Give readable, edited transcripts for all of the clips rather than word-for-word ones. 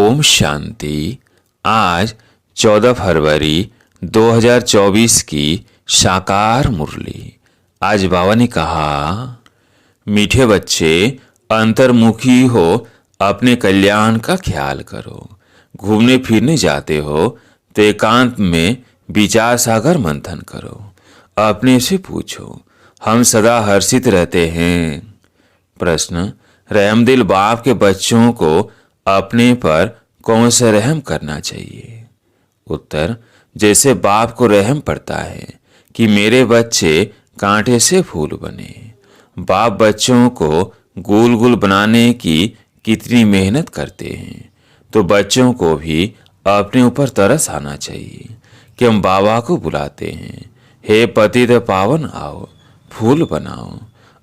ओम शांति। आज 14 फरवरी 2024 की साकार मुरली। आज बाबा ने कहा, मीठे बच्चे अंतर्मुखी हो, अपने कल्याण का ख्याल करो। घूमने फिरने जाते हो तो एकांत में विचार सागर मंथन करो। अपने से पूछो, हम सदा हर्षित रहते हैं? प्रश्न, रहमदिल बाप के बच्चों को अपने पर कौन सा रहम करना चाहिए? उत्तर, जैसे बाप को रहम पड़ता है कि मेरे बच्चे कांटे से फूल बने। बाप बच्चों को गोल गोल बनाने की कितनी मेहनत करते हैं, तो बच्चों को भी अपने ऊपर तरस आना चाहिए कि हम बाबा को बुलाते हैं, हे पतित पावन आओ, फूल बनाओ।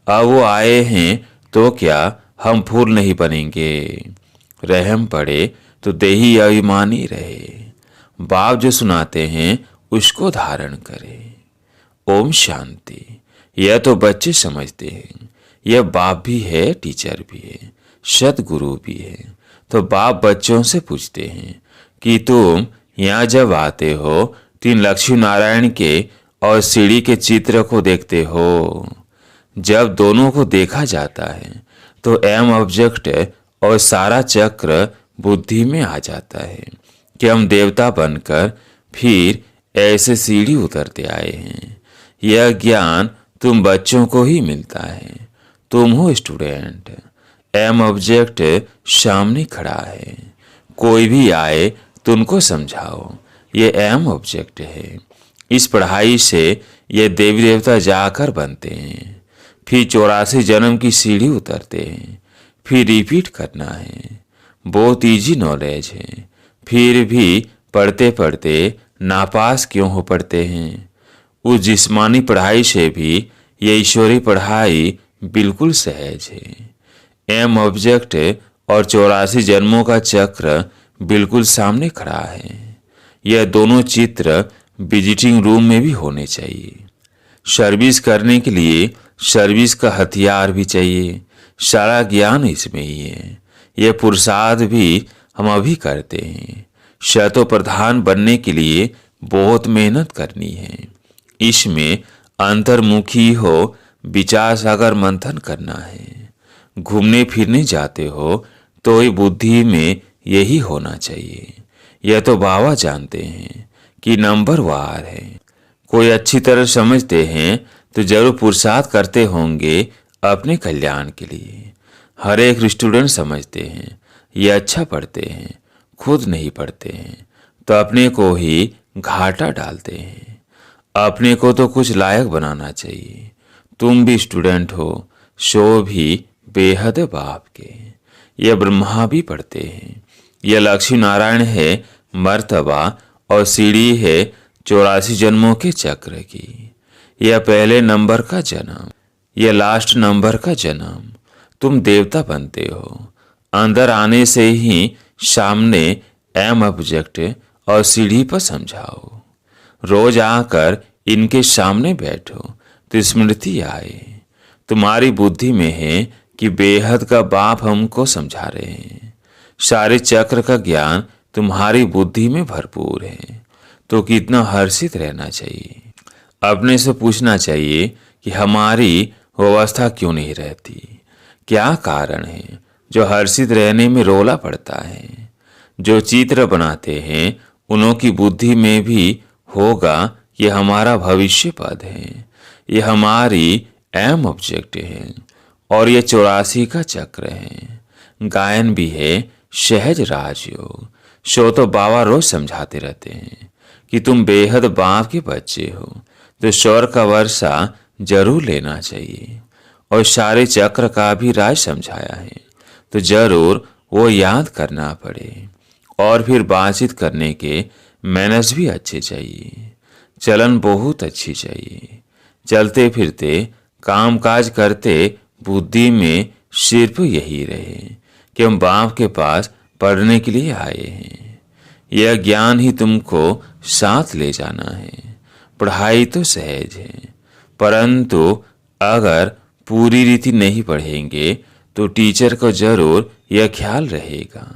अब वो आए हैं तो क्या हम फूल नहीं बनेंगे? रहम पड़े तो देही अभिमानी रहे। बाप जो सुनाते हैं उसको धारण करे। ओम शांति। यह तो बच्चे समझते हैं, यह बाप भी है, टीचर भी है, सतगुरु भी है। तो बाप बच्चों से पूछते हैं कि तुम यहाँ जब आते हो तो इन लक्ष्मी नारायण के और सीढ़ी के चित्र को देखते हो। जब दोनों को देखा जाता है तो एम ऑब्जेक्ट और सारा चक्र बुद्धि में आ जाता है कि हम देवता बनकर फिर ऐसे सीढ़ी उतरते आए हैं। यह ज्ञान तुम बच्चों को ही मिलता है। तुम हो स्टूडेंट, एम ऑब्जेक्ट सामने खड़ा है। कोई भी आए तो उनको समझाओ, ये एम ऑब्जेक्ट है। इस पढ़ाई से ये देवी देवता जाकर बनते हैं, फिर 84 जन्म की सीढ़ी उतरते हैं, फिर रिपीट करना है। बहुत इजी नॉलेज है, फिर भी पढ़ते पढ़ते नापास क्यों हो पड़ते हैं? उस जिस्मानी पढ़ाई से भी ये ईश्वरी पढ़ाई बिल्कुल सहज है। एम ऑब्जेक्ट और 84 जन्मों का चक्र बिल्कुल सामने खड़ा है। यह दोनों चित्र विजिटिंग रूम में भी होने चाहिए। सर्विस करने के लिए सर्विस का हथियार भी चाहिए। सारा ज्ञान इसमें ही है। यह पुरुषार्थ भी हम अभी करते हैं। शतो प्रधान बनने के लिए बहुत मेहनत करनी है। इसमें अंतर्मुखी हो, विचार सागर मंथन करना है। घूमने फिरने जाते हो तो ये बुद्धि में यही होना चाहिए। यह तो बाबा जानते हैं कि नंबर वार है। कोई अच्छी तरह समझते हैं तो जरूर पुरुषार्थ करते होंगे अपने कल्याण के लिए। हर एक स्टूडेंट समझते हैं, ये अच्छा पढ़ते हैं, खुद नहीं पढ़ते हैं तो अपने को ही घाटा डालते हैं। अपने को तो कुछ लायक बनाना चाहिए। तुम भी स्टूडेंट हो, सो भी बेहद बाप के। ये ब्रह्मा भी पढ़ते हैं। यह लक्ष्मी नारायण है मर्तबा और सीढ़ी है 84 जन्मों के चक्र की। यह पहले नंबर का जन्म, यह लास्ट नंबर का जन्म। तुम देवता बनते हो। अंदर आने से ही सामने एम ऑब्जेक्ट और सीढ़ी पर समझाओ। रोज आकर इनके सामने बैठो तो स्मृति आए। तुम्हारी बुद्धि में है कि बेहद का बाप हमको समझा रहे हैं। सारे चक्र का ज्ञान तुम्हारी बुद्धि में भरपूर है, तो कितना हर्षित रहना चाहिए। अपने से पूछना चाहिए कि हमारी व्यवस्था क्यों नहीं रहती? क्या कारण है जो हर्षित रहने में रोला पड़ता है? जो चित्र बनाते हैं उन्हों की बुद्धि में भी होगा कि हमारा भविष्य पद है, ये हमारी एम ऑब्जेक्ट है और ये 84 का चक्र है। गायन भी है सहज राजयोग। सो तो बाबा रोज समझाते रहते हैं कि तुम बेहद बाप के बच्चे हो, तो स्वर का वर्षा जरूर लेना चाहिए। और सारे चक्र का भी राज समझाया है, तो जरूर वो याद करना पड़े। और फिर बातचीत करने के मैनर्स भी अच्छे चाहिए। चलन बहुत अच्छी चाहिए। चलते फिरते काम काज करते बुद्धि में सिर्फ यही रहे कि हम बाप के पास पढ़ने के लिए आए हैं। यह ज्ञान ही तुमको साथ ले जाना है। पढ़ाई तो सहज है, परंतु अगर पूरी रीति नहीं पढ़ेंगे तो टीचर को जरूर यह ख्याल रहेगा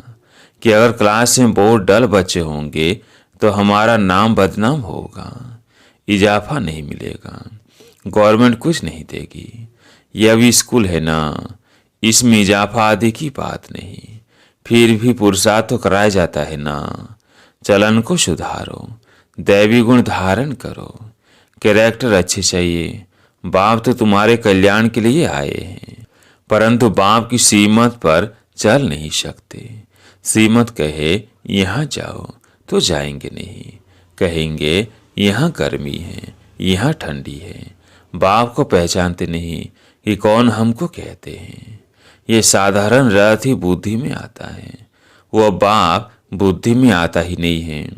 कि अगर क्लास में बहुत डल बच्चे होंगे तो हमारा नाम बदनाम होगा, इजाफा नहीं मिलेगा, गवर्नमेंट कुछ नहीं देगी। यह भी स्कूल है ना, इसमें इजाफा आदि की बात नहीं। फिर भी पुरुषार्थ तो कराया जाता है ना। चलन को सुधारो, दैवी गुण धारण करो, कैरेक्टर अच्छे चाहिए। बाप तो तुम्हारे कल्याण के लिए आए हैं, परंतु बाप की सीमत पर चल नहीं सकते। सीमत कहे यहाँ जाओ तो जाएंगे नहीं, कहेंगे यहाँ गर्मी है, यहाँ ठंडी है। बाप को पहचानते नहीं कि कौन हमको कहते हैं। ये साधारण रथ ही बुद्धि में आता है, वह बाप बुद्धि में आता ही नहीं है।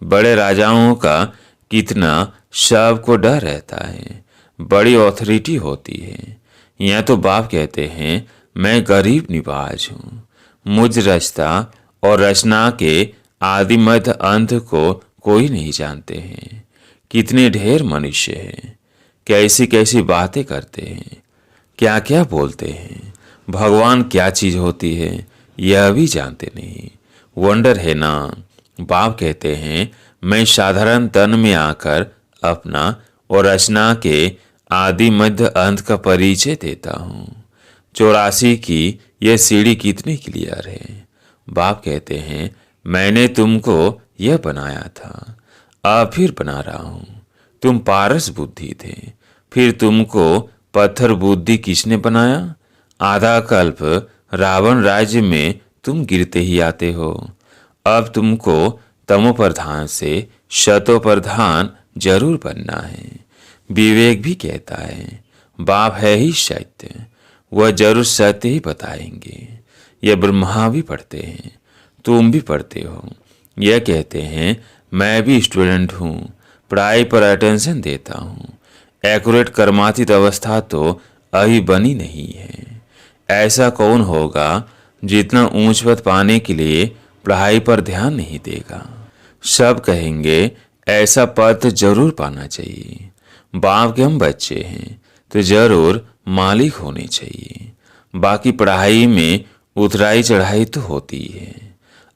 बड़े राजाओं का कितना सबको डर रहता है, बड़ी ऑथोरिटी होती है। यहाँ तो बाप कहते हैं मैं गरीब निवाज हूँ, मुझ रचता और रचना के आदि मध्य अंत को कोई नहीं जानते हैं। कितने ढेर मनुष्य हैं, कैसी कैसी बातें करते हैं, क्या क्या बोलते हैं। भगवान क्या चीज होती है यह भी जानते नहीं। वंडर है ना। बाप कहते हैं मैं साधारण तन में आकर अपना और रचना के आदि मध्य अंत का परिचय देता हूँ। 84 की यह सीढ़ी कितनी क्लियर है। बाप कहते हैं मैंने तुमको यह बनाया था, अब फिर बना रहा हूँ। तुम पारस बुद्धि थे, फिर तुमको पत्थर बुद्धि किसने बनाया। आधा कल्प रावण राज्य में तुम गिरते ही आते हो। अब तुमको तमो प्रधान से शतो प्रधान जरूर बनना है। विवेक भी कहता है बाप है ही सत्य, वह जरूर सत्य ही बताएंगे। यह ब्रह्मा भी पढ़ते हैं, तुम भी पढ़ते हो। यह कहते हैं मैं भी स्टूडेंट हूँ, पढ़ाई पर अटेंशन देता हूँ। एक्यूरेट कर्मातीत अवस्था तो अभी बनी नहीं है। ऐसा कौन होगा जितना ऊंच पद पाने के लिए पढ़ाई पर ध्यान नहीं देगा। सब कहेंगे ऐसा पद तो जरूर पाना चाहिए। बाप के हम बच्चे हैं तो जरूर मालिक होने चाहिए। बाकी पढ़ाई में उतराई चढ़ाई तो होती है।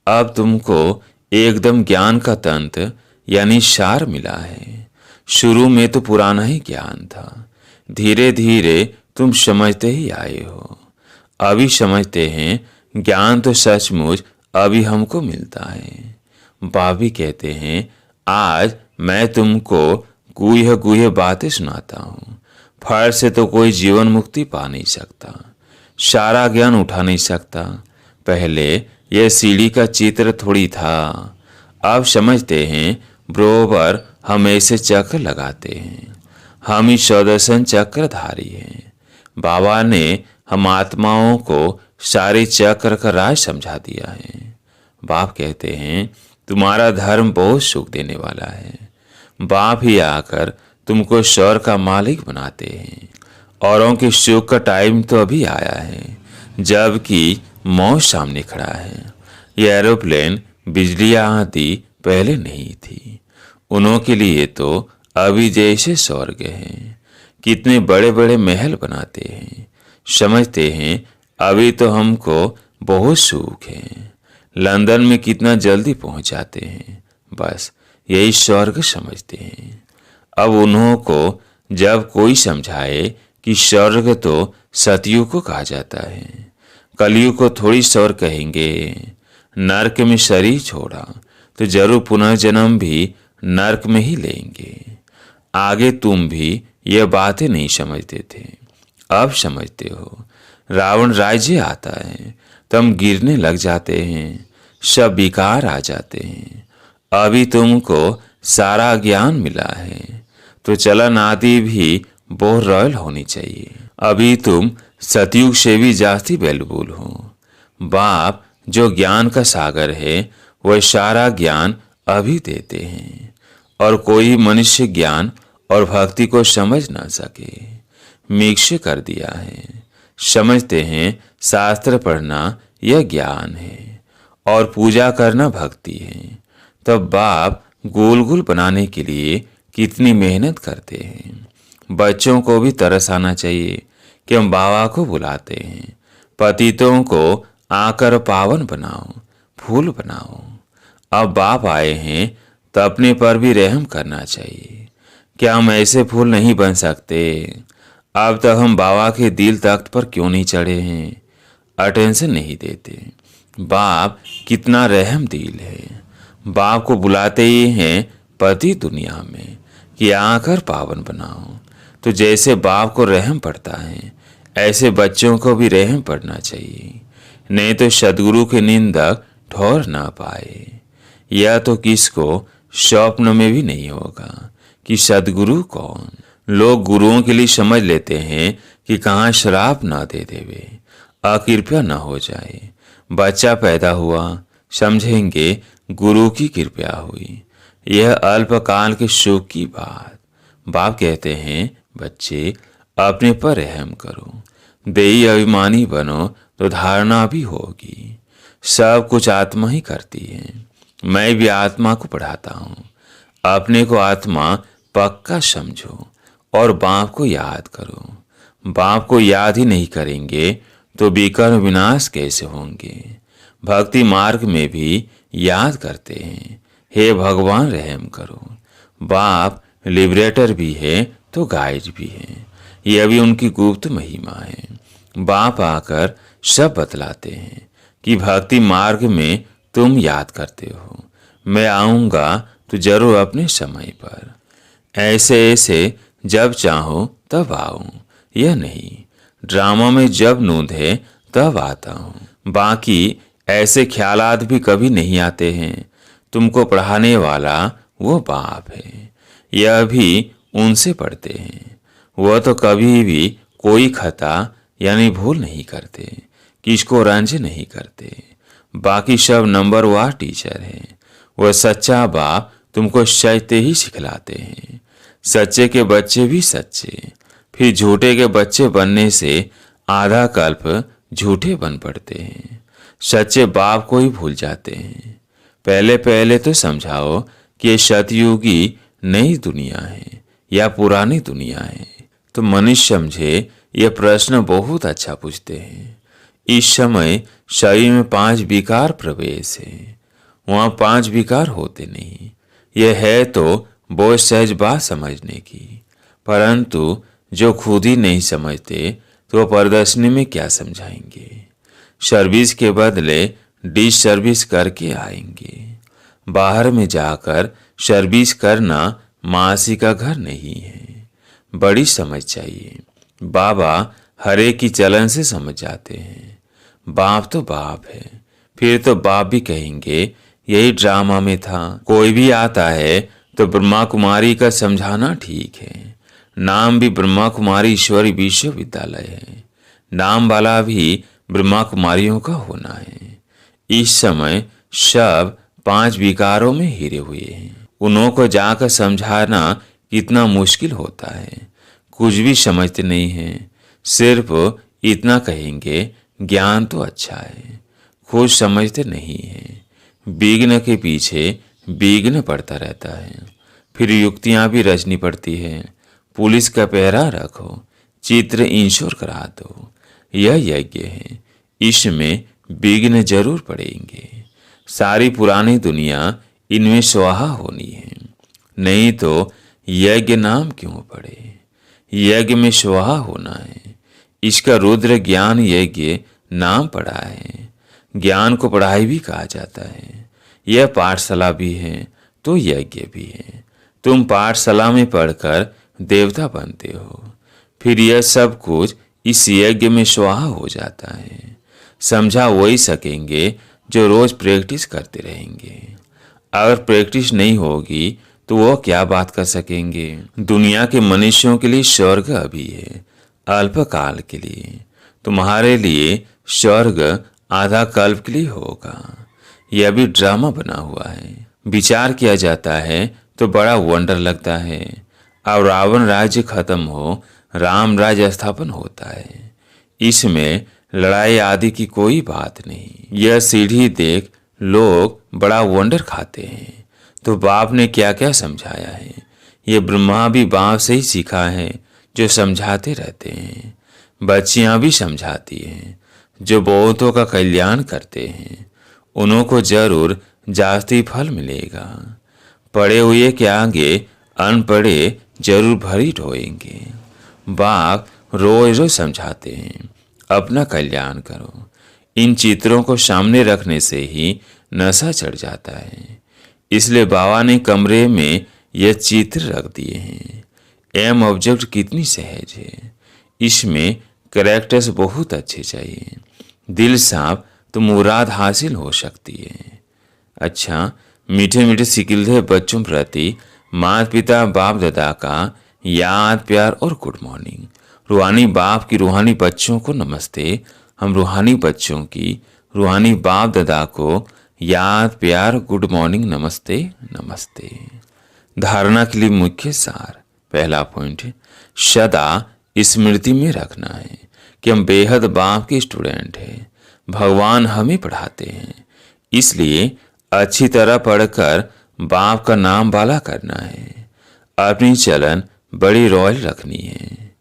अब तुमको एकदम ज्ञान का तंत्र यानी सार मिला है। शुरू में तो पुराना ही ज्ञान था, धीरे धीरे तुम समझते ही आए हो। अभी समझते हैं ज्ञान तो सचमुच अभी हमको मिलता है। बाबी कहते हैं आज मैं तुमको गुह्य गुह्य बातें सुनाता हूँ। फल से तो कोई जीवन मुक्ति पा नहीं सकता, सारा ज्ञान उठा नहीं सकता। पहले यह सीढ़ी का चित्र थोड़ी था, अब समझते हैं बरोबर हम ऐसे चक्र लगाते हैं। हम ही सौदर्शन चक्रधारी हैं। बाबा ने हम आत्माओं को सारे चक्र का राज समझा दिया है। बाप कहते हैं तुम्हारा धर्म बहुत सुख देने वाला है। बाप ही आकर तुमको स्वर्ग का मालिक बनाते हैं। औरों के सुख का टाइम तो अभी आया है, जबकि मौत सामने खड़ा है। ये एरोप्लेन बिजलियां आदि पहले नहीं थी, उन्हों के लिए तो अभी जैसे स्वर्ग हैं। कितने बड़े बड़े महल बनाते हैं, समझते हैं अभी तो हमको बहुत सुख है। लंदन में कितना जल्दी पहुंच जाते हैं, बस यही स्वर्ग समझते हैं। अब उन्हों को जब कोई समझाए कि स्वर्ग तो सतयुग को कहा जाता है, कलयुग को थोड़ी स्वर्ग कहेंगे। नरक में शरीर छोड़ा तो जरूर पुनर्जन्म भी नरक में ही लेंगे। आगे तुम भी यह बातें नहीं समझते थे, अब समझते हो। रावण राज्य आता है तुम गिरने लग जाते हैं, सब विकार आ जाते हैं। अभी तुमको सारा ज्ञान मिला है तो चलन आदि भी बहुत रॉयल होनी चाहिए। अभी तुम सतयुग से भी जास्ती वैल्यूबल हो। बाप जो ज्ञान का सागर है वह सारा ज्ञान अभी देते हैं, और कोई मनुष्य ज्ञान और भक्ति को समझ ना सके, मिक्स कर दिया है। समझते हैं शास्त्र पढ़ना यह ज्ञान है और पूजा करना भक्ति है। तब बाप गोल गोल बनाने के लिए कितनी मेहनत करते हैं। बच्चों को भी तरस आना चाहिए कि हम बाबा को बुलाते हैं। पतितों को आकर पावन बनाओ, फूल बनाओ। अब बाप आए हैं तो अपने पर भी रहम करना चाहिए। क्या हम ऐसे फूल नहीं बन सकते? अब तक हम बाबा के दिल तख्त पर क्यों नहीं चढ़े हैं? अटेंशन नहीं देते। बाप कितना रहम दिल है। बाप को बुलाते ही हैं पति दुनिया में कि आकर पावन बनाओ। तो जैसे बाप को रहम पड़ता है ऐसे बच्चों को भी रहम पड़ना चाहिए, नहीं तो सदगुरु के निंदक ठहर ना पाए। यह तो किसको स्वप्न में भी नहीं होगा कि सदगुरु कौन। लोग गुरुओं के लिए समझ लेते हैं कि कहाँ श्राप ना दे देवे, अकृपया न हो जाए। बच्चा पैदा हुआ, समझेंगे गुरु की कृपा हुई। यह अल्पकाल के सुख की बात। बाप कहते हैं बच्चे अपने पर रहम करो, देही अभिमानी बनो तो धारणा भी होगी। सब कुछ आत्मा ही करती है। मैं भी आत्मा को पढ़ाता हूँ। अपने को आत्मा पक्का समझो और बाप को याद करो। बाप को याद ही नहीं करेंगे तो विकर्म विनाश कैसे होंगे? भक्ति मार्ग में भी याद करते हैं, हे भगवान रहम करो। बाप लिबरेटर भी है तो गाइड भी है। यह भी उनकी गुप्त महिमा है। बाप आकर सब बतलाते हैं कि भक्ति मार्ग में तुम याद करते हो। मैं आऊँगा तो जरूर अपने समय पर। ऐसे ऐसे जब चाहो तब आऊँ, यह नहीं ड्रामा में जब नूंद है तब आता हूँ। बाकी ऐसे ख्यालात भी कभी नहीं आते हैं। तुमको पढ़ाने वाला वो बाप है। यह भी उनसे पढ़ते हैं। वह तो कभी भी कोई खता यानी भूल नहीं करते, किसको रंज नहीं करते। बाकी सब नंबरवार टीचर हैं। वह सच्चा बाप तुमको सच्चे ही सिखलाते हैं। सच्चे के बच्चे भी सच्चे। फिर झूठे के बच्चे बनने से आधा कल्प झूठे बन पड़ते हैं। सच्चे बाप को ही भूल जाते हैं। पहले पहले तो समझाओ कि ये सतयुगी नई दुनिया है या पुरानी दुनिया है। तो मनुष्य समझे यह प्रश्न बहुत अच्छा पूछते हैं। इस समय शरीर में 5 विकार प्रवेश है, वहाँ 5 विकार होते नहीं। यह है तो बहुत सहज बात समझने की, परंतु जो खुद ही नहीं समझते तो प्रदर्शनी में क्या समझाएंगे? सर्विस के बदले डिस सर्विस करके आएंगे। बाहर में जाकर सर्विस करना मासी का घर नहीं है। बड़ी समझ चाहिए। बाबा हरे की चलन से समझ जाते हैं। बाप तो बाप है। फिर तो बाप भी कहेंगे यही ड्रामा में था। कोई भी आता है तो ब्रह्मा कुमारी का समझाना ठीक है। नाम भी ब्रह्मा कुमारी ईश्वरी विश्वविद्यालय है। नाम वाला भी ब्रह्मा कुमारियों का होना है। इस समय सब 5 विकारों में हिरे हुए हैं। उन्हों को जाकर समझाना कितना मुश्किल होता है। कुछ भी समझते नहीं हैं। सिर्फ इतना कहेंगे ज्ञान तो अच्छा है, खुद समझते नहीं हैं। विघ्न के पीछे विघ्न पड़ता रहता है। फिर युक्तियां भी रचनी पड़ती है। पुलिस का पहरा रखो, चित्र इंश्योर करा दो। यह यज्ञ है, इसमें विघ्न जरूर पड़ेंगे। सारी पुरानी दुनिया इनमें स्वाहा होनी है, नहीं तो यज्ञ नाम क्यों पड़े? यज्ञ में स्वाहा होना है। इसका रुद्र ज्ञान यज्ञ नाम पड़ा है। ज्ञान को पढ़ाई भी कहा जाता है। यह पाठशाला भी है तो यज्ञ भी है। तुम पाठशाला में पढ़कर देवता बनते हो, फिर यह सब कुछ इस यज्ञ में स्वाहा हो जाता है। समझा वही सकेंगे जो रोज प्रैक्टिस करते रहेंगे। अगर प्रैक्टिस नहीं होगी तो वो क्या बात कर सकेंगे? दुनिया के मनुष्यों के लिए स्वर्ग अभी है, अल्पकाल के लिए। तुम्हारे लिए स्वर्ग आधा कल्प के लिए होगा। यह भी ड्रामा बना हुआ है। विचार किया जाता है तो बड़ा वंडर लगता है। अब रावण राज्य खत्म हो, राम राज्य स्थापन होता है। इसमें लड़ाई आदि की कोई बात नहीं। यह सीढ़ी देख लोग बड़ा वंडर खाते हैं। तो बाप ने क्या क्या समझाया है? ये ब्रह्मा भी बाप से ही सीखा है, जो समझाते रहते हैं। बच्चियां भी समझाती हैं, जो बहुतों का कल्याण करते हैं। उनको जरूर जास्ती फल मिलेगा। पढ़े हुए के आगे अनपढ़े जरूर भरी ढोएंगे। बाघ रोज रोज समझाते हैं, अपना कल्याण करो। इन चित्रों को सामने रखने से ही नशा चढ़ जाता है। इसलिए बाबा ने कमरे में यह चित्र रख दिए हैं। एम ऑब्जेक्ट कितनी सहज है। इसमें कैरेक्टर्स बहुत अच्छे चाहिए। दिल साफ तो मुराद हासिल हो सकती है। अच्छा, मीठे मीठे सिकिलधे बच्चों प्रति माता पिता बाप दादा का याद प्यार और गुड मॉर्निंग। रूहानी बाप की रूहानी बच्चों को नमस्ते। हम रूहानी बच्चों की रूहानी बाप दादा को याद प्यार गुड मॉर्निंग नमस्ते नमस्ते। धारणा के लिए मुख्य सार। पहला पॉइंट है, सदा स्मृति में रखना है कि हम बेहद बाप के स्टूडेंट हैं। भगवान हमें पढ़ाते हैं, इसलिए अच्छी तरह पढ़कर बाप का नाम बाला करना है। अपनी चलन बड़ी रॉयल रखनी है।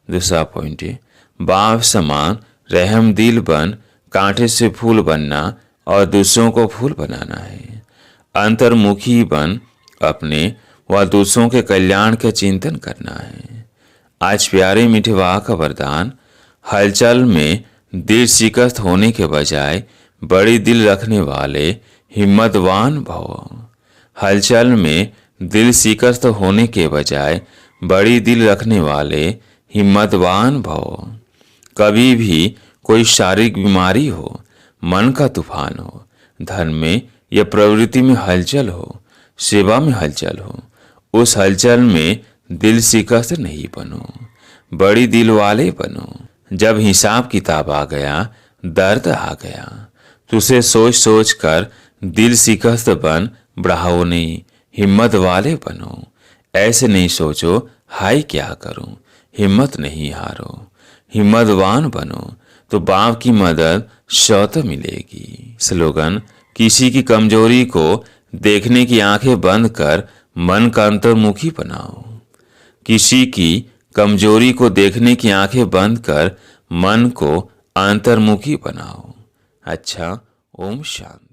दूसरा पॉइंट है, बाप समान रहम दिल बन कांटे से फूल बनना और दूसरों को फूल बनाना है। अंतर्मुखी बन अपने व दूसरों के कल्याण का चिंतन करना है। आज प्यारे मीठे वाह का वरदान, हलचल में दिल शिकस्त होने के बजाय बड़ी दिल रखने वाले हिम्मतवान भव। हलचल में दिल शिकस्त होने के बजाय बड़ी दिल रखने वाले हिम्मतवान भव। कभी भी कोई शारीरिक बीमारी हो, मन का तूफान हो, धन में या प्रवृत्ति में हलचल हो, सेवा में हलचल हो, उस हलचल में दिल शिकस्त नहीं बनो, बड़ी दिल वाले बनो। जब हिसाब किताब आ गया, दर्द आ गया, तो उसे सोच सोच कर दिल शिकस्त बन बढ़ाओ नहीं, हिम्मत वाले बनो। ऐसे नहीं सोचो हाय क्या करूं, हिम्मत नहीं हारो, हिम्मतवान बनो तो बाप की मदद स्वत मिलेगी। स्लोगन, किसी की कमजोरी को देखने की आंखें बंद कर मन का अंतर्मुखी बनाओ। किसी की कमजोरी को देखने की आंखें बंद कर मन को अंतर्मुखी बनाओ। अच्छा, ओम शांति।